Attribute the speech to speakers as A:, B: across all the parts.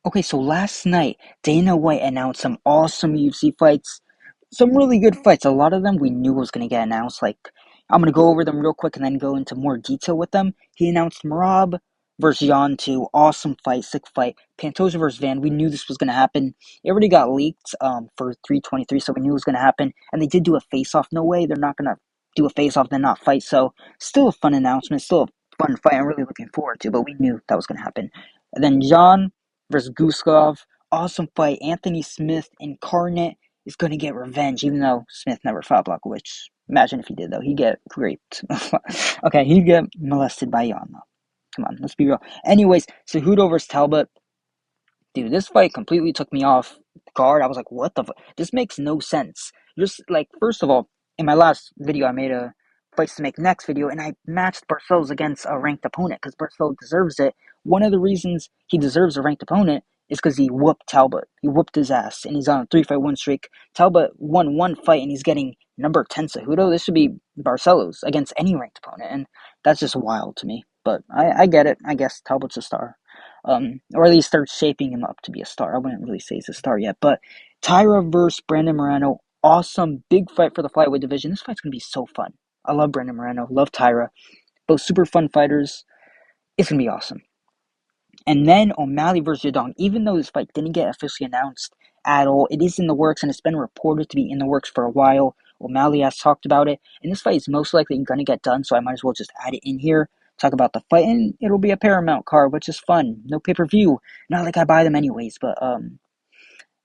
A: Okay, so last night, Dana White announced some awesome UFC fights. Some really good fights. A lot of them we knew was going to get announced. Like, I'm going to go over them real quick and then go into more detail with them. He announced Merab versus Jan 2. Awesome fight, sick fight. Pantoja versus Van. We knew this was going to happen. It already got leaked for 323, so we knew it was going to happen. And they did do a face-off. No way they're not going to do a face-off then not fight. So, still a fun announcement. Still a fun fight I'm really looking forward to, but we knew that was going to happen. And then Jan versus Guskov. Awesome fight. Anthony Smith incarnate is going to get revenge, even though Smith never fought Blachowicz. Imagine if he did, though. He'd get raped. Okay, he'd get molested by Jan, though. Come on, let's be real. Anyways, Cejudo vs Talbott. Dude, this fight completely took me off guard. I was like, what the This makes no sense. Just, like, first of all, in my last video, I made a fights to make next video, and I matched Barcelos against a ranked opponent, because Barcelos deserves it. One of the reasons he deserves a ranked opponent is because he whooped Talbot. He whooped his ass, and he's on a 3-fight win streak. Talbot won one fight, and he's getting number 10 Cejudo. This should be Barcelos against any ranked opponent, and that's just wild to me. But I get it. I guess Talbot's a star. Or at least start shaping him up to be a star. I wouldn't really say he's a star yet, but Taira versus Brandon Moreno, awesome, big fight for the flyweight division. This fight's gonna be so fun. I love Brandon Moreno, love Taira, both super fun fighters. It's gonna be awesome. And then O'Malley versus Yadong, even though this fight didn't get officially announced at all, it is in the works and it's been reported to be in the works for a while. O'Malley has talked about it, and this fight is most likely gonna get done, so I might as well just add it in here. Talk about the fight, and it'll be a Paramount card, which is fun. No pay-per-view. Not like I buy them anyways, but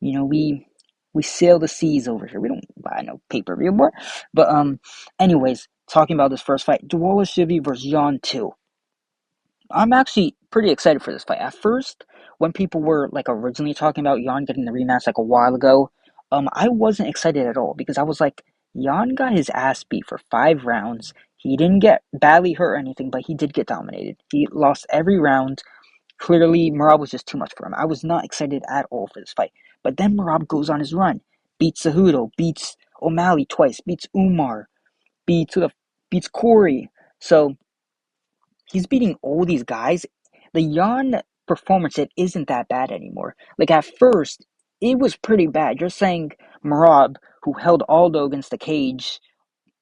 A: we sail the seas over here. We don't buy no pay-per-view more. But anyways, talking about this first fight, Dvalishvili versus Jan 2. I'm actually pretty excited for this fight. At first, when people were like originally talking about Jan getting the rematch like a while ago, I wasn't excited at all because I was like, Jan got his ass beat for 5 rounds. He didn't get badly hurt or anything, but he did get dominated. He lost every round. Clearly, Merab was just too much for him. I was not excited at all for this fight. But then Merab goes on his run, beats Cejudo, beats O'Malley twice, beats Umar, beats Corey. So he's beating all these guys. The Jan performance, it isn't that bad anymore. Like at first, it was pretty bad. You're saying Merab, who held Aldo against the cage,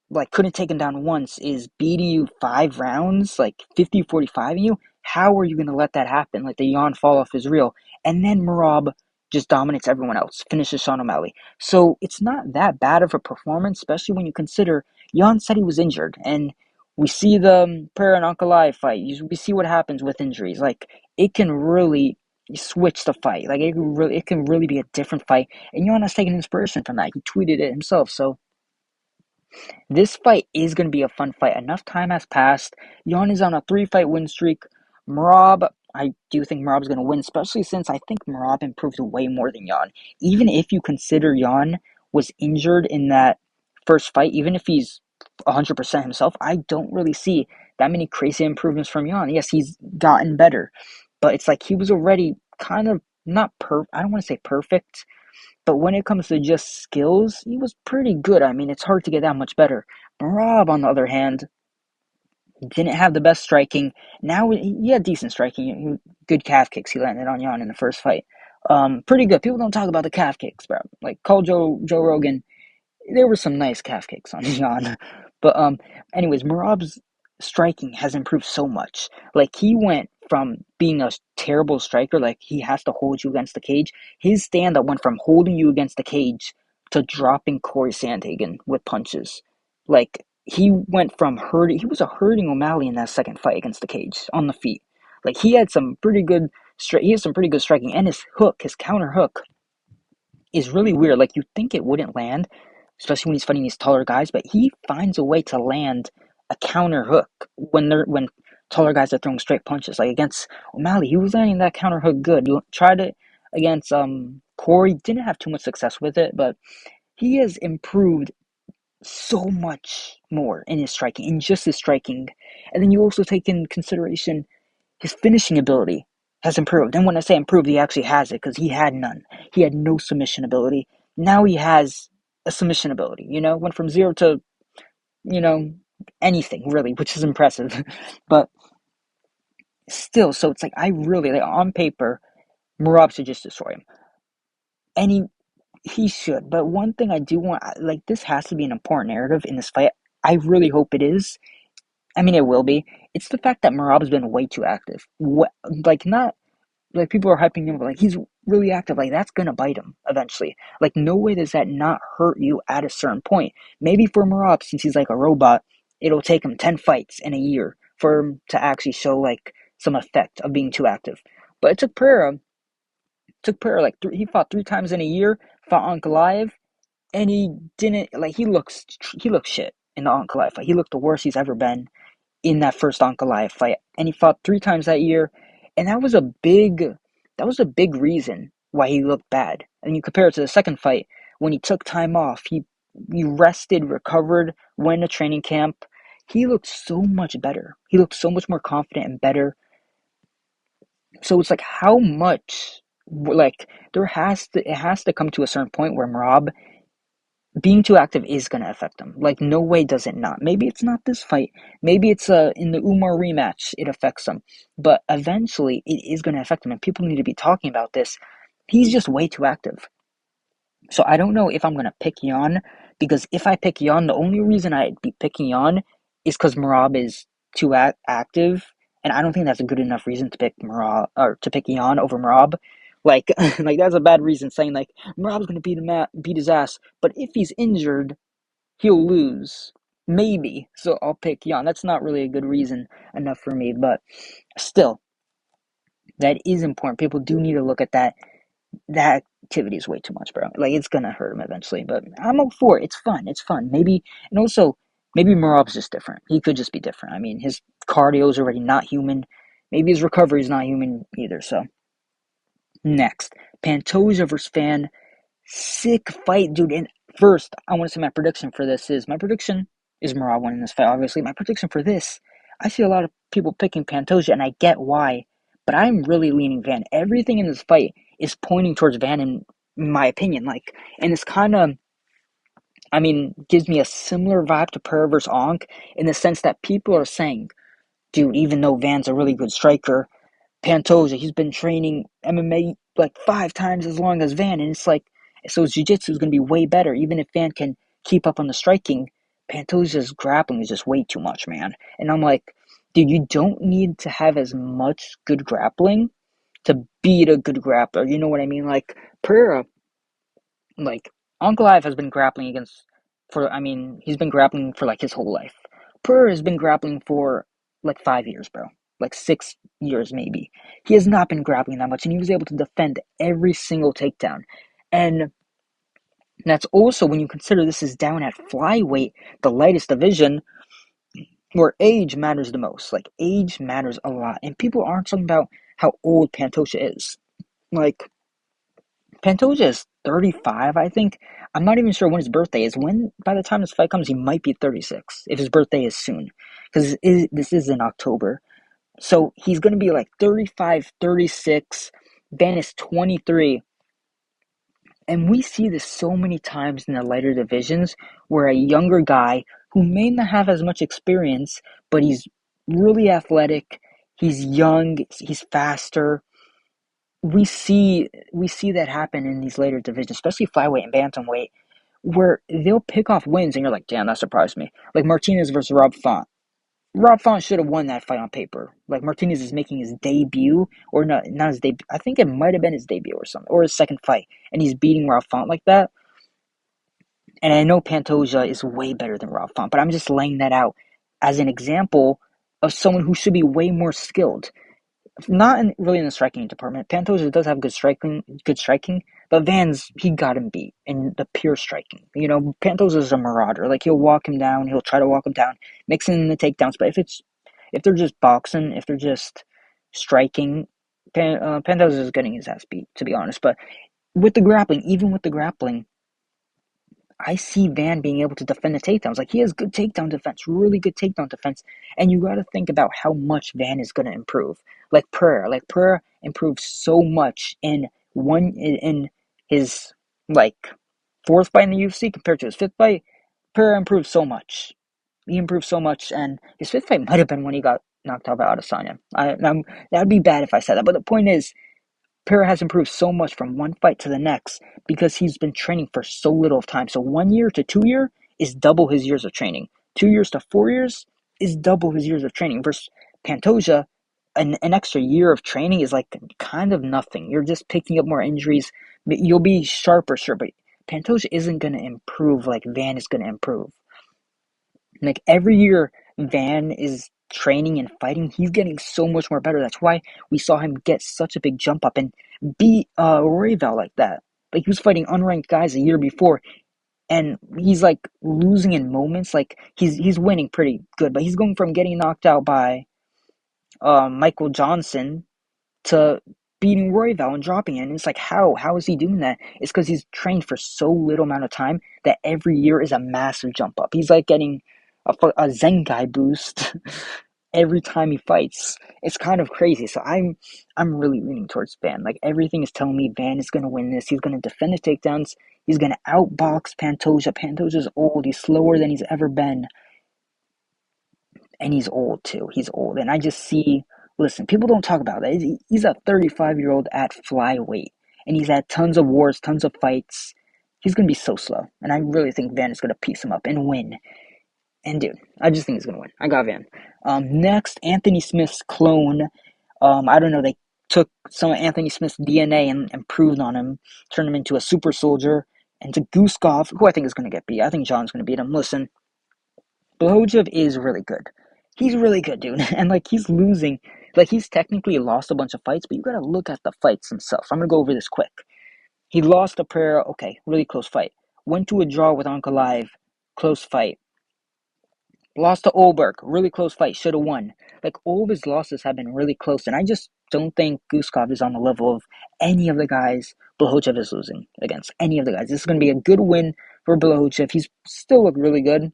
A: like couldn't take him down once, is beating you 5 rounds, like 50-45 in you. How are you going to let that happen? Like the Jan fall off is real. And then Merab just dominates everyone else, finishes Sean O'Malley. So it's not that bad of a performance, especially when you consider Jan said he was injured. And we see the Pereira and Ankalaev fight. We see what happens with injuries. Like it can really switch the fight. Like it can really be a different fight. And Jan has taken inspiration from that. He tweeted it himself. So this fight is going to be a fun fight. Enough time has passed. Jan is on a 3-fight win streak. Merab, I do think Merab's going to win, especially since I think Merab improved way more than Jan. Even if you consider Jan was injured in that first fight, even if he's 100% himself, I don't really see that many crazy improvements from Jan. Yes, he's gotten better, but it's like he was already kind of not I don't want to say perfect, but when it comes to just skills, he was pretty good. I mean, it's hard to get that much better. Merab, on the other hand, didn't have the best striking. Now he had decent striking. Good calf kicks he landed on Jan in the first fight. Pretty good. People don't talk about the calf kicks, bro. Like, call Joe Rogan. There were some nice calf kicks on Jan. But anyways, Merab's striking has improved so much. Like he went from being a terrible striker, like he has to hold you against the cage. His stand-up went from holding you against the cage to dropping Corey Sandhagen with punches. Like he went from hurting. He was a hurting O'Malley in that second fight against the cage on the feet. Like he had some pretty good. He has some pretty good striking, and his hook, his counter hook, is really weird. Like you think it wouldn't land, especially when he's fighting these taller guys, but he finds a way to land a counter hook when taller guys are throwing straight punches. Like against O'Malley, he was landing that counter hook good. He tried it against Corey, didn't have too much success with it, but he has improved so much more in his striking, in just his striking. And then you also take in consideration his finishing ability has improved. And when I say improved, he actually has it because he had none. He had no submission ability. Now he has a submission ability, went from zero to, you know, anything really, which is impressive. But still, so it's like I really, like, on paper, Merab should just destroy him. And he should. But one thing I do want, like, this has to be an important narrative in this fight. I really hope it is. I mean, it will be. It's the fact that Merab's been way too active. Like, not like people are hyping him, but like he's really active. Like that's gonna bite him eventually. Like no way does that not hurt you at a certain point. Maybe for Merab, since he's like a robot, it'll take him 10 fights in a year for him to actually show like some effect of being too active. But it took Pereira. Took Pereira like he fought 3 times in a year. Fought on Goliath, and he didn't like he looks shit in the on Goliath fight. He looked the worst he's ever been in that first Ankalaev fight, and he fought 3 times that year, and that was a big reason why he looked bad. And you compare it to the second fight when he took time off, he rested, recovered, went to training camp. He looked so much better. He looked so much more confident and better. So it's like how much like it has to come to a certain point where Merab being too active is going to affect him. Like, no way does it not. Maybe it's not this fight. Maybe it's in the Umar rematch, it affects him. But eventually, it is going to affect him, and people need to be talking about this. He's just way too active. So I don't know if I'm going to pick Yan, because if I pick Yan, the only reason I'd be picking Yan is because Merab is too active, and I don't think that's a good enough reason to pick Merab or to pick Yan over Merab. Like, like that's a bad reason saying like Merab's going to beat his ass, but if he's injured, he'll lose. Maybe. So I'll pick Yan. That's not really a good reason enough for me, but still, that is important. People do need to look at that. That activity is way too much, bro. Like it's gonna hurt him eventually, but I'm all for it. It's fun. It's fun. Maybe, and also maybe Merab's just different. He could just be different. I mean, his cardio is already not human. Maybe his recovery is not human either. So next, Pantoja versus Fan. Sick fight, dude. And first, I want to say my prediction for this is Merab winning this fight. Obviously, my prediction for this, I see a lot of people picking Pantoja, and I get why, but I'm really leaning Van. Everything in this fight is pointing towards Van, in my opinion. Like, and it's kind of, I mean, gives me a similar vibe to Pereira versus Onk in the sense that people are saying, dude, even though Van's a really good striker, Pantoja, he's been training MMA like 5 times as long as Van, and it's like, so his jiu-jitsu is going to be way better. Even if Van can keep up on the striking, Pantoja's grappling is just way too much, man. And I'm like, dude, you don't need to have as much good grappling to beat a good grappler. You know what I mean? Like, Pereira, like, Ankalaev has been grappling he's been grappling for like his whole life. Pereira has been grappling for like 5 years, bro. Like 6 years, maybe. He has not been grappling that much, and he was able to defend every single takedown. And that's also when you consider this is down at flyweight, the lightest division, where age matters the most. Like, age matters a lot. And people aren't talking about how old Pantoja is. Like, Pantoja is 35, I think. I'm not even sure when his birthday is. By the time this fight comes, he might be 36, if his birthday is soon. Because this is in October. So he's going to be like 35, 36. Van is 23. And we see this so many times in the lighter divisions where a younger guy who may not have as much experience, but he's really athletic, he's young, he's faster. We see that happen in these later divisions, especially flyweight and bantamweight, where they'll pick off wins and you're like, damn, that surprised me. Like Martinez versus Rob Font. Rob Font should have won that fight on paper. Like Martinez is making his debut, or not his debut. I think it might have been his debut or something, or his second fight, and he's beating Rob Font like that. And I know Pantoja is way better than Rob Font, but I'm just laying that out as an example of someone who should be way more skilled. Not really in the striking department. Pantoja does have good striking, but he got him beat in the pure striking. You know, Pantoja's a marauder. Like he'll walk him down, he'll try to walk him down, mixing in the takedowns. But if they're just boxing, if they're just striking, Pantoja is getting his ass beat, to be honest. But even with the grappling, I see Van being able to defend the takedowns. Like he has good takedown defense, really good takedown defense. And you got to think about how much Van is going to improve. Like Pereira improved so much in his like fourth fight in the UFC compared to his fifth fight. Pereira improved so much. He improved so much, and his fifth fight might have been when he got knocked out by Adesanya. That would be bad if I said that. But the point is, Pereira has improved so much from one fight to the next because he's been training for so little of time. So 1 year to 2 year is double his years of training. 2 years to 4 years is double his years of training. Versus Pantoja, an extra year of training is like kind of nothing. You're just picking up more injuries. You'll be sharper, sure, but Pantoja isn't going to improve like Van is going to improve. Like every year Van is training and fighting, he's getting so much more better. That's why we saw him get such a big jump up and beat Royval like that. Like he was fighting unranked guys a year before, and he's like losing in moments. Like he's winning pretty good, but he's going from getting knocked out by Michael Johnson to beating Royval and dropping it. And it's like, how is he doing that? It's because he's trained for so little amount of time that every year is a massive jump up. He's like getting a Zenkai boost every time he fights. It's kind of crazy. So I'm really leaning towards Van. Like everything is telling me Van is gonna win this. He's gonna defend his takedowns. He's gonna outbox Pantoja. Pantoja's old. He's slower than he's ever been. And he's old too. He's old. And I just see, listen, people don't talk about that. He's a 35-year-old at flyweight. And he's had tons of wars, tons of fights. He's going to be so slow. And I really think Van is going to piece him up and win. And dude, I just think he's going to win. I got Van. Next, Anthony Smith's clone. I don't know, they took some of Anthony Smith's DNA and improved on him, turned him into a super soldier. And to Guskov, who I think is going to get beat. I think John's going to beat him. Listen, Blachowicz is really good. He's really good, dude. And like he's losing, like he's technically lost a bunch of fights, but you gotta look at the fights themselves. I'm gonna go over this quick. He lost to Pereira, okay, really close fight. Went to a draw with Ankalaev, close fight. Lost to Olberg, really close fight, should have won. Like all of his losses have been really close, and I just don't think Guskov is on the level of any of the guys Blachowicz is losing against. Any of the guys. This is gonna be a good win for Blachowicz. He's still looked really good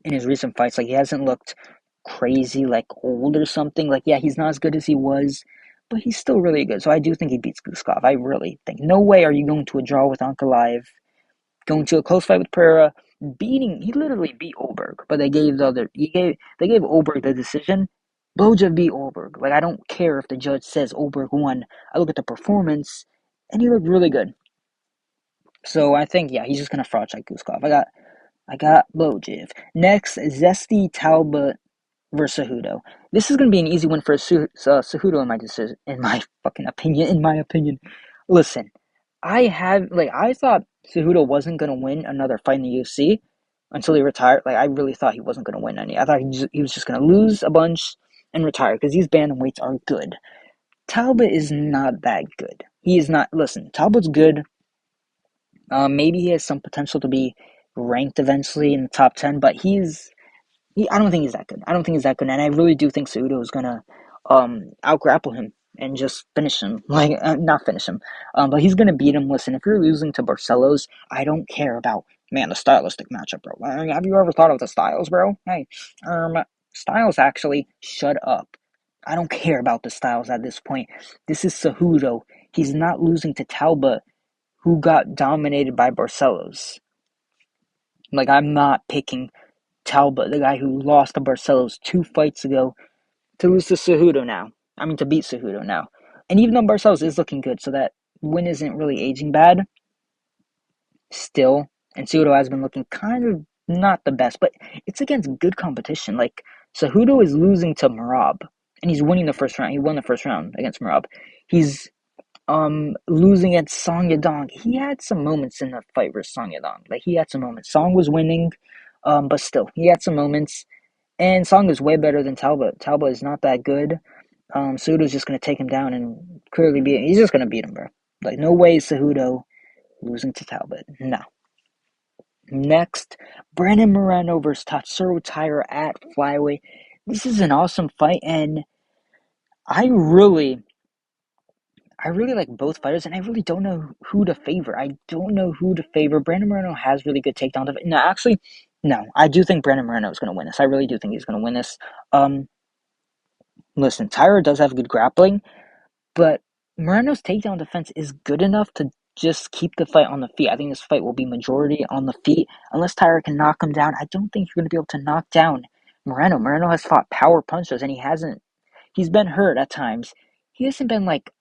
A: in his recent fights. Like he hasn't looked crazy, like old or something. Like yeah, he's not as good as he was, but he's still really good. So I do think he beats Guskov. I really think. No way are you going to a draw with Ankalaev, going to a close fight with Pereira, beating. He literally beat Olberg, but they gave Olberg the decision. Boja beat Olberg. Like I don't care if the judge says Olberg won. I look at the performance, and he looked really good. So I think yeah, he's just gonna fraud check Guskov. I got Bojiv. Next, Zesty Talbott versus Cejudo. This is going to be an easy win for Cejudo in my fucking opinion. In my opinion, listen, I thought Cejudo wasn't going to win another fight in the UFC until he retired. Like I really thought he wasn't going to win any. I thought he was just going to lose a bunch and retire because these bantamweights are good. Talbot is not that good. He is not. Listen, Talbot's good. Maybe he has some potential to be ranked eventually in the top 10, but I don't think he's that good. I don't think he's that good, and I really do think Cejudo is gonna out-grapple him and just finish him. Like, not finish him, but he's gonna beat him. Listen, if you're losing to Barcelos, I don't care about, man, the stylistic matchup, bro. Have you ever thought of the styles, bro? Hey, styles actually, shut up. I don't care about the styles at this point. This is Cejudo. He's not losing to Talbot, who got dominated by Barcelos. Like, I'm not picking Talbot, the guy who lost to Barcelos 2 fights ago, to lose to Cejudo now. I mean, to beat Cejudo now. And even though Barcelos is looking good, so that win isn't really aging bad, still, and Cejudo has been looking kind of not the best, but it's against good competition. Like, Cejudo is losing to Merab, and he's winning the first round. He won the first round against Merab. He's losing at Song Yadong. He had some moments in the fight versus Song Yadong. Like he had some moments. Song was winning, but still, he had some moments. And Song is way better than Talbot. Talbot is not that good. Cejudo's just gonna take him down and clearly beat him. He's just gonna beat him, bro. Like no way is Cejudo losing to Talbot. No. Next, Brandon Moreno versus Tatsuro Taira at flyweight. This is an awesome fight, and I really like both fighters, and I really don't know who to favor. Brandon Moreno has really good takedown defense. No, actually, no. I do think Brandon Moreno is going to win this. I really do think he's going to win this. Listen, Taira does have good grappling, but Moreno's takedown defense is good enough to just keep the fight on the feet. I think this fight will be majority on the feet. Unless Taira can knock him down, I don't think you're going to be able to knock down Moreno. Moreno has fought power punchers, and he's been hurt at times. He hasn't been like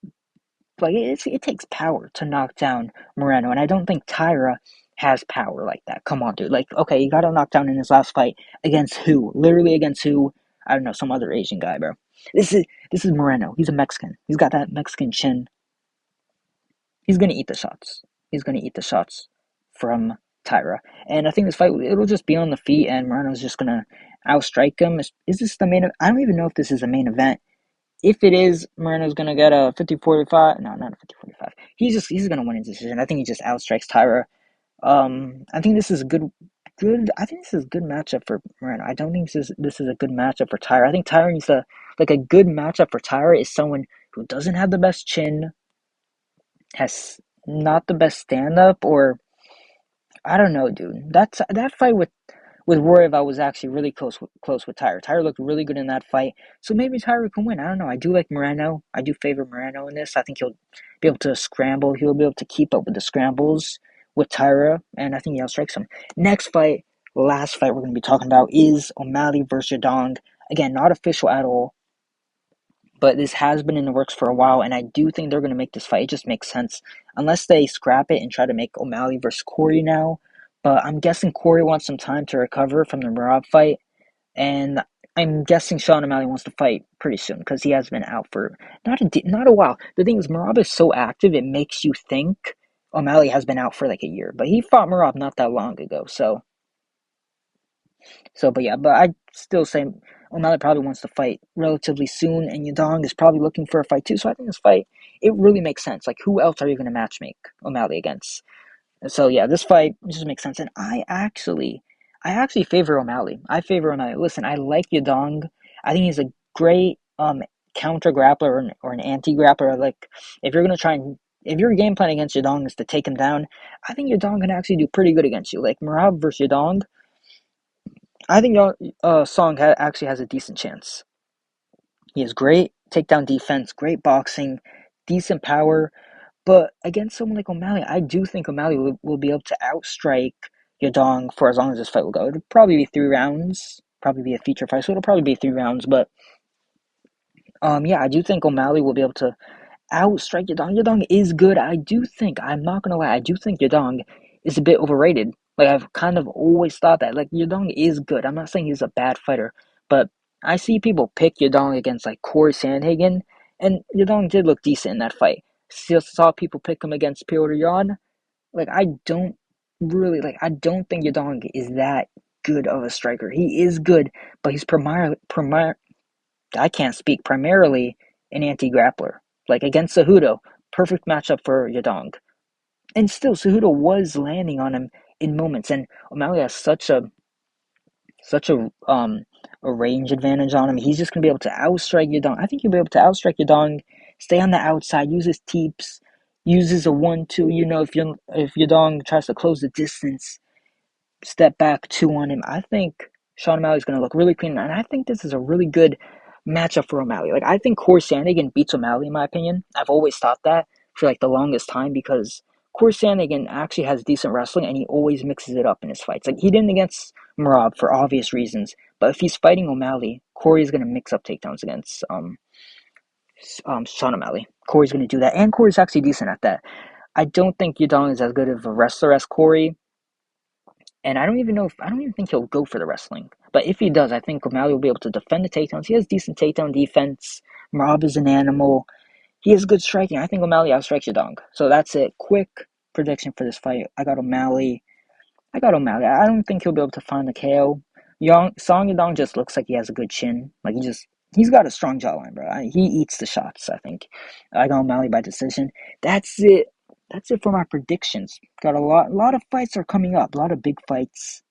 A: like it takes power to knock down Moreno, and I don't think Taira has power like that. Come on, dude. Like, okay, you got to knock down in his last fight against who? Literally against who? I don't know, some other Asian guy, bro. This is Moreno. He's a Mexican. He's got that Mexican chin. He's gonna eat the shots. He's gonna eat the shots from Taira. And I think this fight, it'll just be on the feet, and Moreno's just gonna outstrike him. Is this the main? I don't even know if this is a main event. If it is, Moreno's gonna get a 50-45. No, not a 50-45. He's gonna win his decision. I think he just outstrikes Taira. I think this is a good. I think this is a good matchup for Moreno. I don't think this is a good matchup for Taira. I think Taira needs to, like, a good matchup for Taira is someone who doesn't have the best chin, has not the best stand up, or I don't know, dude. That fight with Royval was actually really close with Taira. Taira looked really good in that fight, so maybe Taira can win. I don't know. I do like Moreno. I do favor Moreno in this. I think he'll be able to scramble. He'll be able to keep up with the scrambles with Taira, and I think he outstrikes him. Next fight, last fight we're going to be talking about is O'Malley versus Yadong. Again, not official at all, but this has been in the works for a while, and I do think they're going to make this fight. It just makes sense. Unless they scrap it and try to make O'Malley versus Corey now. But I'm guessing Corey wants some time to recover from the Merab fight, and I'm guessing Sean O'Malley wants to fight pretty soon because he has been out for not a while. The thing is, Merab is so active, it makes you think O'Malley has been out for like a year. But he fought Merab not that long ago, but yeah, but I'd still say O'Malley probably wants to fight relatively soon, and Yadong is probably looking for a fight too. So I think this fight, it really makes sense. Like, who else are you going to matchmake O'Malley against? So yeah, this fight just makes sense, and I actually favor O'Malley. I favor O'Malley. Listen, I like Yadong. I think he's a great counter grappler or an anti grappler. Like, if you're gonna try and if your game plan against Yadong is to take him down, I think Yadong can actually do pretty good against you. Like Merab versus Yadong, I think Song actually has a decent chance. He has great takedown defense, great boxing, decent power, but against someone like O'Malley, I do think O'Malley will be able to outstrike Yadong for as long as this fight will go. It'll probably be 3 rounds, probably be a feature fight, so it'll probably be 3 rounds. But yeah, I do think O'Malley will be able to outstrike Yadong. Yadong is good. I'm not gonna lie, I do think Yadong is a bit overrated. Like, I've kind of always thought that. Like, Yadong is good. I'm not saying he's a bad fighter, but I see people pick Yadong against like Corey Sandhagen, and Yadong did look decent in that fight. Still saw people pick him against Petr Yan. Like, I don't think Yadong is that good of a striker. He is good, but he's I can't speak, primarily an anti-grappler. Like against Cejudo, perfect matchup for Yadong. And still, Cejudo was landing on him in moments, and O'Malley has such a range advantage on him. He's just gonna be able to outstrike Yadong. I think he'll be able to outstrike Yadong, stay on the outside, use his teeps, uses a 1-2. If Yadong tries to close the distance, step back 2 on him. I think Sean O'Malley's going to look really clean, and I think this is a really good matchup for O'Malley. Like, I think Corey Sandhagen beats O'Malley, in my opinion. I've always thought that for like the longest time, because Corey Sandhagen actually has decent wrestling, and he always mixes it up in his fights. Like, he didn't against Merab for obvious reasons, but if he's fighting O'Malley, Corey's going to mix up takedowns against Sean O'Malley. Corey's going to do that, and Corey's actually decent at that. I don't think Yadong is as good of a wrestler as Corey, and I don't even think he'll go for the wrestling. But if he does, I think O'Malley will be able to defend the takedowns. He has decent takedown defense. Merab is an animal. He has good striking. I think O'Malley outstrikes Yadong. So that's it. Quick prediction for this fight. I got O'Malley. I don't think he'll be able to find the KO. Song Yadong just looks like he has a good chin. Like, he's got a strong jawline, bro. He eats the shots, I think. I got O'Malley by decision. That's it. That's it for my predictions. Got a lot of fights are coming up. A lot of big fights.